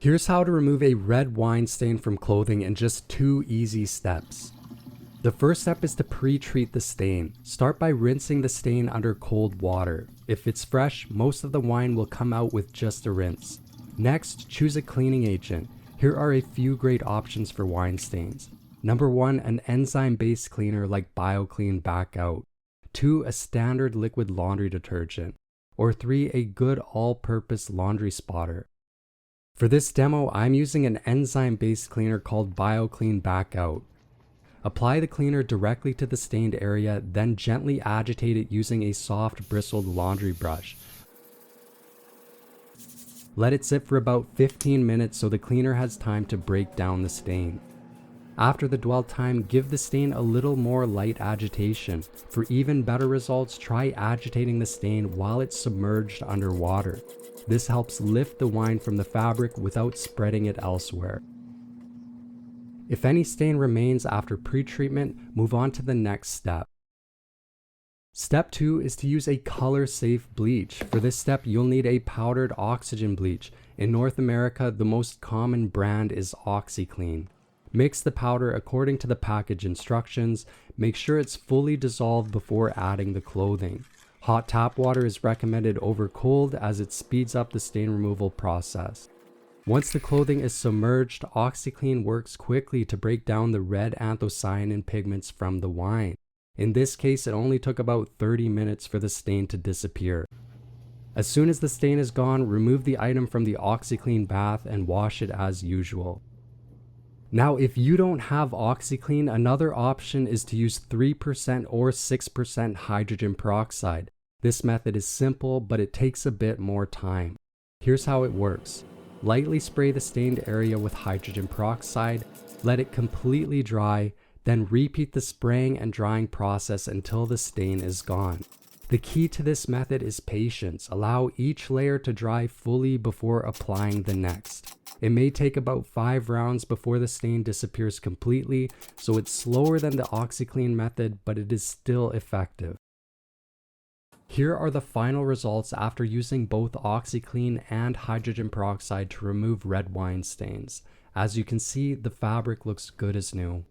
Here's how to remove a red wine stain from clothing in just 2 easy steps. The first step is to pre-treat the stain. Start by rinsing the stain under cold water. If it's fresh, most of the wine will come out with just a rinse. Next, choose a cleaning agent. Here are a few great options for wine stains. Number 1, an enzyme-based cleaner like BioKleen Bac-Out. 2, a standard liquid laundry detergent. Or 3, a good all-purpose laundry spotter. For this demo, I'm using an enzyme-based cleaner called BioKleen Bac-Out. Apply the cleaner directly to the stained area, then gently agitate it using a soft bristled laundry brush. Let it sit for about 15 minutes so the cleaner has time to break down the stain. After the dwell time, give the stain a little more light agitation. For even better results, try agitating the stain while it's submerged under water. This helps lift the wine from the fabric without spreading it elsewhere. If any stain remains after pre-treatment, move on to the next step. Step 2 is to use a color-safe bleach. For this step, you'll need a powdered oxygen bleach. In North America, the most common brand is OxiClean. Mix the powder according to the package instructions. Make sure it's fully dissolved before adding the clothing. Hot tap water is recommended over cold as it speeds up the stain removal process. Once the clothing is submerged, OxiClean works quickly to break down the red anthocyanin pigments from the wine. In this case, it only took about 30 minutes for the stain to disappear. As soon as the stain is gone, remove the item from the OxiClean bath and wash it as usual. Now, if you don't have OxiClean, another option is to use 3% or 6% hydrogen peroxide. This method is simple, but it takes a bit more time. Here's how it works. Lightly spray the stained area with hydrogen peroxide, let it completely dry, then repeat the spraying and drying process until the stain is gone. The key to this method is patience. Allow each layer to dry fully before applying the next. It may take about 5 rounds before the stain disappears completely, so it's slower than the OxiClean method, but it is still effective. Here are the final results after using both OxiClean and hydrogen peroxide to remove red wine stains. As you can see, the fabric looks good as new.